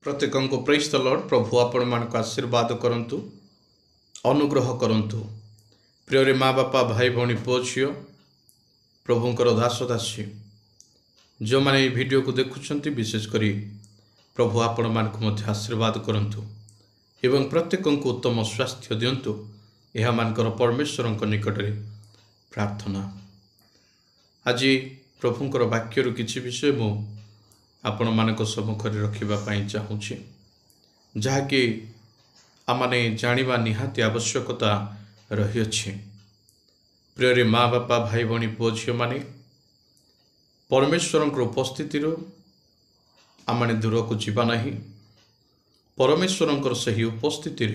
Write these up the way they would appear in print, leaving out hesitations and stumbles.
प्रत्येक praise the Lord. प्रभु आपण मानक आशीर्वाद करंतु, अनुग्रह करंतु। प्रिय माँ बापा भाई भौणी पुओ झियो प्रभुंकर दास दासी जो मैंने वीडियो को देखुंट विशेषकर प्रभु आपण मानक मध्य आशीर्वाद करंतु एवं प्रत्येक को उत्तम स्वास्थ्य दिंतु। यह मानकर परमेश्वर निकट में प्रार्थना। आज प्रभुंकर वाक्यर किसी विषय मु आपण मानक सम्मुखें रखापी चाहूँगी, जहाँकि आमने जानिबा निहाती आवश्यकता रही। प्रिय माँ बापा भाई भौणी पुओ झियो माने परमेश्वर उपस्थिति आमने दूर को जीवा नहीं। परमेश्वर सही उपस्थिति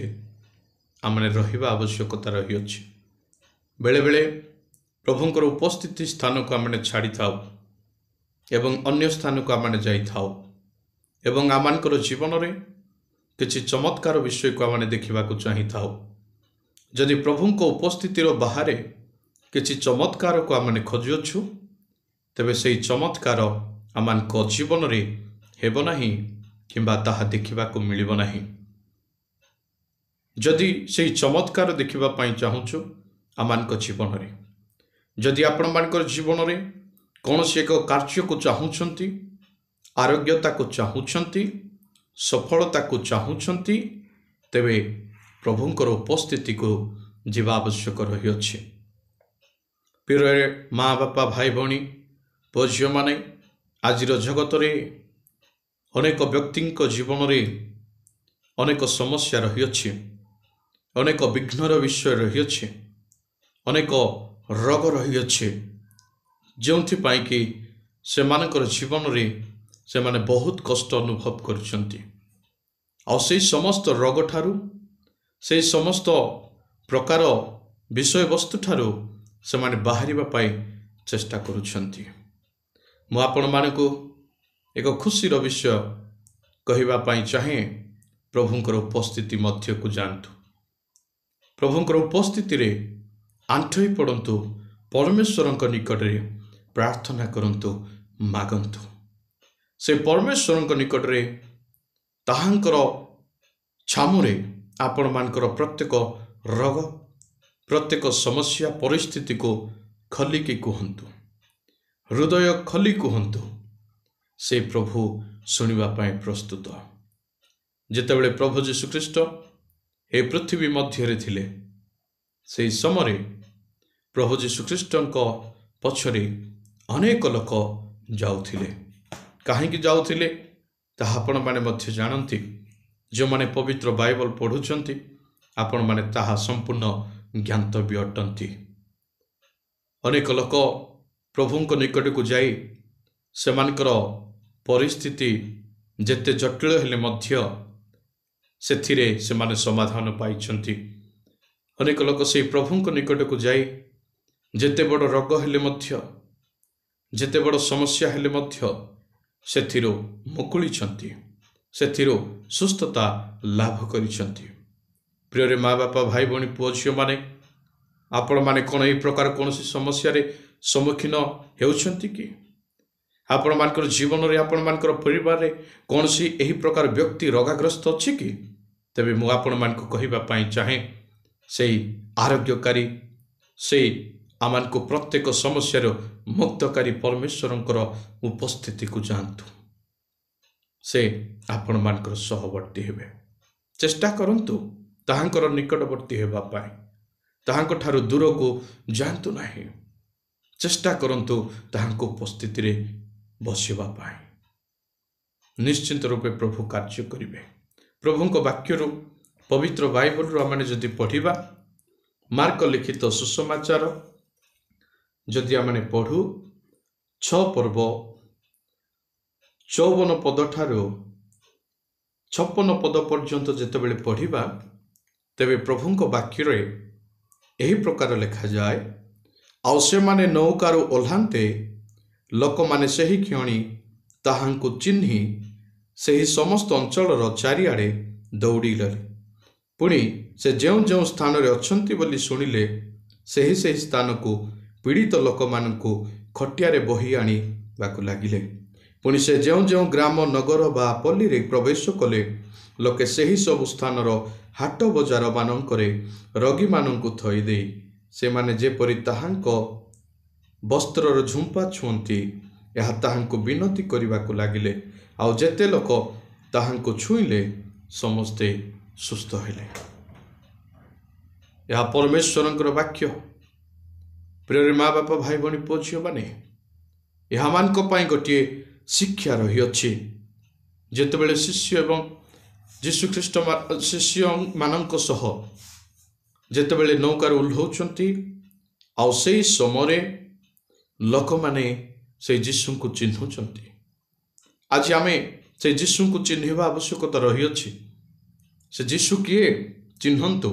आमने रहिबा आवश्यकता रही। बेले बेले प्रभुंकर उपस्थिति स्थान को आमने छाड़ी थाउ एवं अन्य स्थान को आमने जाई थाउ एवं आमानकर जीवन रे किछि चमत्कार विषय को आमने देखिबा को चाहि थाउ। जदि प्रभुंक उपस्थितिर बाहर किछि चमत्कार को आमने खोजुछु तेबे सेही चमत्कार आमानक जीवन रे हेबो नाही किंबा ताहा देखिबा को मिलिबो नाही। जदि सेही चमत्कार देखिबा पई चाहूछु आमानक जीवन रे, जदि आपण मानकर जीवन रे कौन से एक कार्य को चाहूँगी, आरोग्यता को चाहूँगी, सफलता को चाहूँगी, तेबे प्रभुंकर उपस्थिति को जीवा आवश्यक रही। प्रिय माँ बापा भाई भौणी पुओ झियो माने आज जगत रे अनेक व्यक्ति जीवन रे अनेक समस्या रही, अनेक विघ्नर विषय रही, अनेक रोग रही, जो कि से मानकर जीवन रे से माने बहुत कष्ट अनुभव करछंती। और से समस्त रोग ठारू से समस्त प्रकार विषय वस्तु ठारू से माने बाहरिबा पाई चेष्टा करुछंती। मु आपण मानकु एक खुशीर विषय कहिबा पाई चाहे, प्रभुंकर उपस्थिति मध्य को जानतु। प्रभुंकर उपस्थिति रे आंठई पड़ंतु, परमेश्वर निकट रे प्रार्थना करंतु, मागंतु। से परमेश्वर निकट रे ताहांकर छामुरे आपण मानकर प्रत्येक रोग प्रत्येक समस्या परिस्थिति को खलिकी कहतु, हृदय खली कहतु। से प्रभु सुनिबा पाए प्रस्तुत। जेतेबेले प्रभु यीशु ख्रीष्ट ए पृथ्वी मध्य रे थिले, से समय प्रभु यीशु ख्रीष्टंको पछरे अनेक लोक जाउथिले। काहेकि जाउथिले ताहा आपण माने मध्य जानती। जो माने पवित्र बाइबल पढ़ुचंती आपण माने ताहा संपूर्ण ज्ञातव्य अटंती। अनेक लोक प्रभुंक निकट को जाई सेमानकर परिस्थिति जेते जटिल हेले मध्य सेथिरे सेमाने समाधान पाइछंती। अनेक लोक से प्रभुंक निकट को जाई जेते बड़ रोग हेले मध्य जेते बड़ समस्या हेले मध्य सेथिरो मुकुलिछंती, सेथिरो सुस्थता लाभ करिछंती। प्रिय माँ बापा भाई भौणी पुओ झियो माने आपण माने कोन एही प्रकार कोनसी समस्या रे सम्मुखीन हेउछंती कि? आपण मानकर जीवन रे आपण मानकर परिवार रे कोनसी एही प्रकार व्यक्ति रोगाग्रस्त अछि कि? तबे मु आपण मानक कहिबा पई चाहे, सेही आरोग्यकारी सेही आमान को प्रत्येक समस्या मुक्तकारी परमेश्वरंकर उपस्थिति को जानतु। से आपण मानकर सहवर्ती हेबे। चेष्टा करंतु ताहांकर निकटवर्ती हेबा पाए, ताहांको ठारू दूर को जानतु नाही। चेष्टा करंतु ताहांको उपस्थिति रे बसिबा पाए। निश्चिंत रूपे प्रभु कार्य करिवे। प्रभुंको वाक्यरु पवित्र बाइबल रु आमने जदि पढ़िबा, मार्क लिखित सुसमाचार जदि आमने पढ़ू 6 पर्व 54 पद ठारू 56 पद पर्यंत जेतेबेले पढ़िबा, तेबे प्रभुंक वाक्य रे एही प्रकार लिखा जाए, आउ से माने नौकारु ओल्हांते लोक माने सही क्षणी ताहांकु चिन्ही सही समस्त अंचल चारिआडे दौड़िले। पुणी से जो स्थान रे अछंती बोली सुनिले सही स्थान को पीड़ित लोक मानकु खटियारे बही आनी बाकु लागिले। पुणी से जो ग्राम नगर बा पल्ली रे प्रवेश कले लोके सही सब स्थानर हाट बजार मानकरे रोगी मानंकु थई देई से माने जेपरि ताहांक वस्त्रर झुंपा छुंती यह ताहांकु विनती करबाकु लागिले आउ जेते लोक ताहांकु छुईले समस्ते सुस्थ हेले। यह परमेश्वरंकर वाक्य। प्रिय माँ बापा भाई भणी पुओ झियो माने यह मानक पई गोटे शिक्षा रही अछि। जेतेबेले शिष्य एवं जीशु ख्रीष्ट शिष्य मानक सह जेतेबेले नौकार उल्होउछंती आउ सेई समय लोक माने से जीशु को चिन्हुचंती। आज आमे से जीशु को चिन्हिबा आवश्यकता रही अछि। से जीशु किए चिन्हंतु।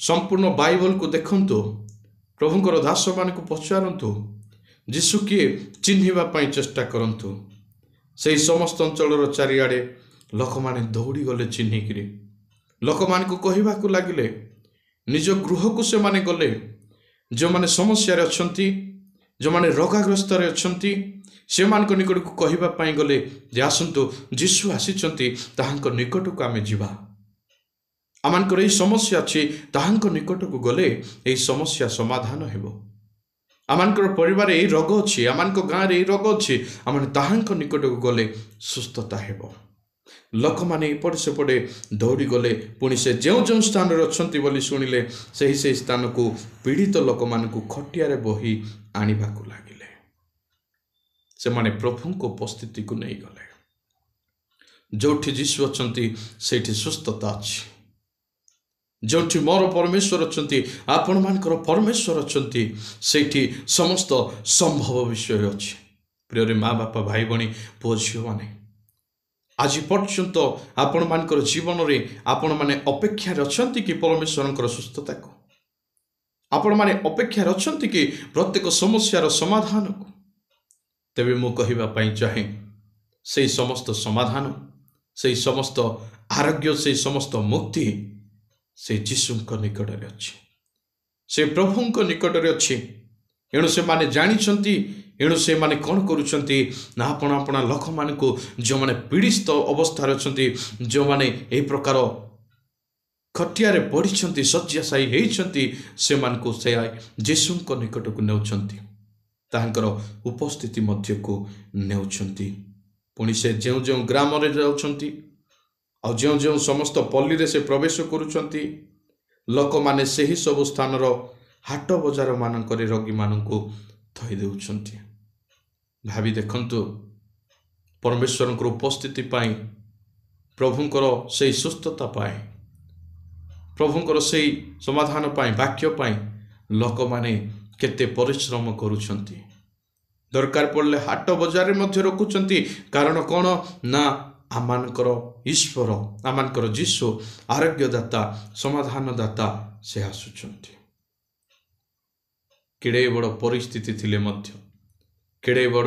संपूर्ण बाइबल को देखंतु। प्रभुंकर दास मान को पचारंतु जीशु किए चिन्हिबा पई चेष्टा करंतु। से समस्त अंचल चारिआडे लोक माने दौड़ी गले चिन्हिकिरी लोक मान को कहबा को लागिले। निज गृह को से माने गले जो माने समस्या रे अछंती जो माने रोगाग्रस्त रे अछंती से मान को निकट को कहबा पई गले जे आसंतु जीशु आसीचंती ताहांक निकट को आमे जिबा। आमानकर एही समस्या अछि ताहांक निकट को गले एही समस्या समाधान हेबो। आमानकर परिवार एही रोग अछि आमानक गाँ रे एही रोग अछि आमाने ताहांक निकट को गले सुस्थता हेबो। लोक माने एपटे सेपटे दौड़ी गले पुणी से जो स्थान रे अछंती बोली सुनिले सही स्थान को पीड़ित लोक मान को खटियारे बही आनिबा को लागिले। से माने प्रभु को उपस्थिति को नहीं गले। जोठी जीशु अछंती सेठी सुस्थता अछि। जोठी मोर परमेश्वर अछंती आपण मानकर परमेश्वर अछंती सेठी समस्त संभव विषय अछि। प्रिय माँ बापा भाई भणी पुओ झियो माने आज पर्यंत आपण मानकर जीवन रे आपण माने अपेक्षा अछंती कि परमेश्वरंकर सुस्थता को आपण माने अपेक्षा अछंती कि प्रत्येक समस्यार समाधान को। तेबे मु कहिबा पई चाहे से समस्त समाधान से समस्त आरोग्य से समस्त मुक्ति से जीशुंक निकट रे अछि। से प्रभुंक निकट रे अछि। एणु से माने जानिछंती एणु से माने कौन करुछंती ना अपना अपना लोक मान को जो माने पीड़ित अवस्था अछंती जो माने ए प्रकार खटियारे पड़िछंती शଯ୍ୟାଶାୟୀ हेइछंती से मान को से जीशुंक निकट को नेउछंती ताहांकर उपस्थिति मध्य को नेउछंती। पुणी से जो ग्राम रे जाउछंती आ जो समस्त पल्ली रे से प्रवेश करुछंती लोक माने सही सब स्थान रो हाट बजार मानकरे रोगी मानकु थई देउछंती। भावी देखंतु परमेश्वरंकर उपस्थिति पाई प्रभुंकर से सुस्थता पाए प्रभुंकर से समाधान पाई वाक्य पाई लोक माने केते परिश्रम करुछंती। दरकार पड़ले हाट बजार मध्य रखुछंती कारण कौन ना आमानकर ईश्वर आमानकर जीशु आरोग्यदाता समाधानदाता से आसुछंती। केड़े बड़ परिस्थिति थिले मध्य केड़े बड़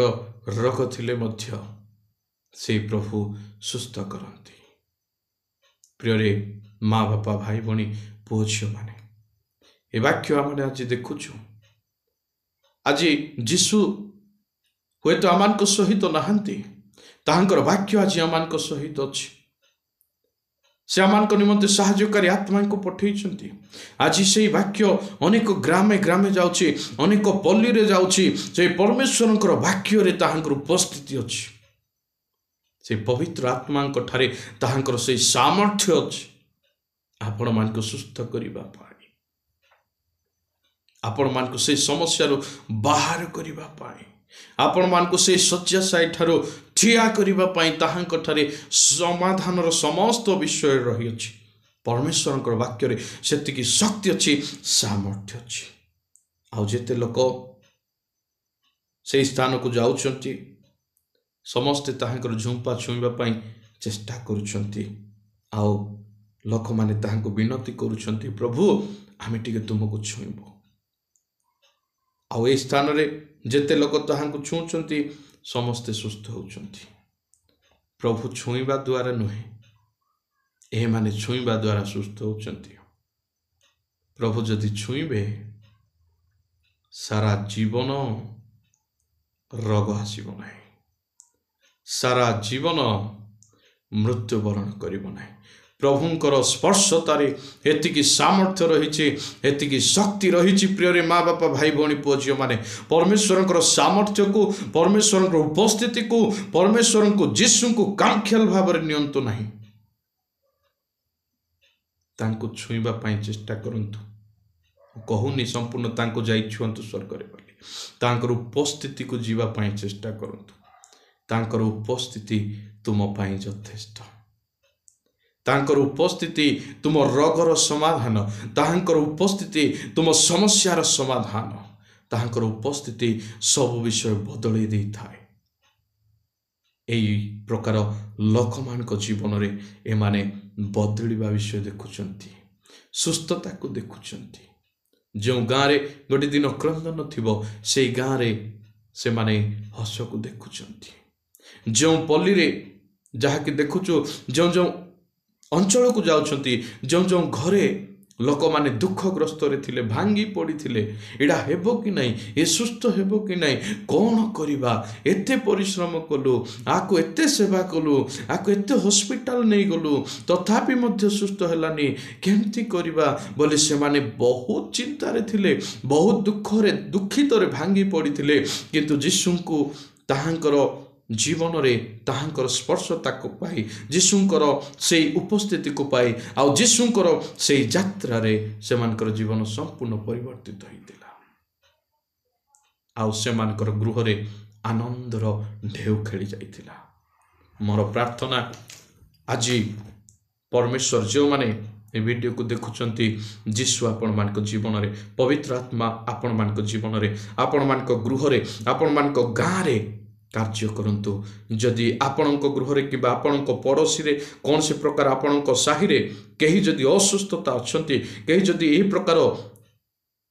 रोग थिले मध्य से प्रभु सुस्थ करंती। प्रिय माँ बापा भाई भणी पुओ झियो माने ए वाक्य आमने आज देखुछु। आज जीशु हुए तो आमान को सहित नहांती ताहांकर वाक्य आज आमान को सहित अछि। से आमान को निमंते साहाय्यकारी आत्मा को पठेइछंती। आज से वाक्य अनेक ग्रामे ग्रामे जाउछि अनेक पल्ली रे जाउछि से परमेश्वरंकर वाक्य रे ताहांकर उपस्थिति अछि। से पवित्र आत्मा को ठारे ताहांकर से सामर्थ्य अछि आपण मान को सुस्थ करिबा पाई आपण मान को से समस्या रो बाहर करिबा पाई आपण मान को से शଯ୍ୟାଶାୟୀ ठारो ठिया करिबा पाई ताहांक ठारे समाधान रो समस्त विषय रही अछि। परमेश्वरंकर वाक्य रे सेतिकी शक्ति अछि सामर्थ्य अछि। आ जेते लोक से स्थान को जाउछंती समस्त ताहांकर झुंपा छुईबा पाई चेष्टा करुछंती। आ लोक माने ताहांको विनती करुछंती प्रभु आमे टिके तुमको छुईबो। आ ए स्थान रे जेते लोक ताहांको छुंचंती समस्ते सुस्थ होउछंती। प्रभु छुईबा द्वारा नुहे ए माने छुईबा द्वारा सुस्थ होउछंती। प्रभु जदि छुईबे सारा जीवन रोग आसीबो नाही सारा जीवन मृत्युवरण करिब नाही। प्रभुंकर स्पर्शतारे एतिकी सामर्थ्य रही, एतिकी शक्ति रही। प्रिय माँ बापा भाई भौणी पुओ झियो माने परमेश्वर सामर्थ्य को, परमेश्वर उपस्थिति को, परमेश्वर को जीशु को कांख्याल भाव में नियंतु नहीं। तांको छुईबा पाई चेष्टा करंतु। कहूनी संपूर्ण तांको जाई छुअंतु स्वर्ग रे बोली। तांकर उपस्थिति को जीवा पाई चेष्टा करंतु। तांकर उपस्थिति तुम पाई यथेष्ट। तांकर उपस्थिति तुम रोगर समाधान, तांकर उपस्थिति तुम समस्यार समाधान, तांकर उपस्थिति सब विषय बदलई दे थाए। एई प्रकार लोक मान जीवन रे एमाने बदलिबा विषय देखुचंती, सुस्थता को देखुचंती। जो गाँव रे गोटे दिन क्रंदन थिबो से गाँव रे से माने हस को देखुचंती। जो पल्ली रे जहा कि देखुचो जो जो अंचल को जाउछंती, जो जो घरे लोक माने दुखग्रस्त रे थिले, भांगी पड़ी थिले, एडा हेबो कि नहीं, ए सुस्थ हेबो कि नहीं, कौन करिबा, एते परिश्रम कलु, आको एते सेवा कलु, आको एते हॉस्पिटल नहीं गलु, तथापि मध्य सुस्थ हेलानी, केमती करिबा बोले से माने बहुत चिंता रे थिले, बहुत दुख रे दुखित रे भांगी पड़ी थिले। किंतु यीशु को ताहांकर जीवन रे ताहांकर स्पर्शता को पाई, जीशुंकर से उपस्थिति को पाई, आउ जीशुंकर से यात्रा रे सेमानकर जीवन संपूर्ण परिवर्तित होइतिला। आउ सेमानकर गृह रे आनंदर ढेउ खेली जाइतिला। मोर प्रार्थना आज परमेश्वर जो माने ए वीडियो को देखुचंती, जीशु आपण मानक जीवन रे, पवित्र आत्मा आपण मानक जीवन रे, आपण मानक गृह रे, आपण मानक गाँ रे कार्य करंतु। जदि आपणक गृह रे कि आपणक पड़ोसी रे कौन से प्रकार आपणक साही रे कहीं जदि असुस्थता अच्छंती, कहीं जदि ए प्रकार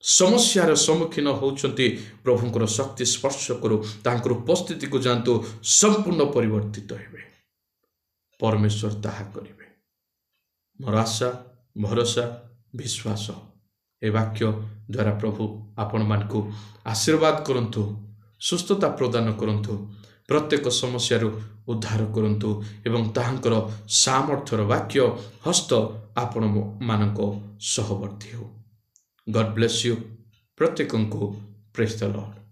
समस्यार सम्मुखीन होउछंती, प्रभुंकर शक्ति स्पर्श करू, तांकर उपस्थिति को जानतु, संपूर्ण परिवर्तित हेबे। परमेश्वर ताहा करिवे। मोर आशा भरोसा विश्वास ए वाक्य द्वारा प्रभु आपण मानकु आशीर्वाद करंतु, सुस्थता प्रदान करंतु, प्रत्येक समस्या उद्धार करंतु एवं ताहांकर सामर्थ्यर वाक्य हस्त आपण मानक सहवर्ती हो। God bless you. प्रत्येक को प्रेज द लॉर्ड।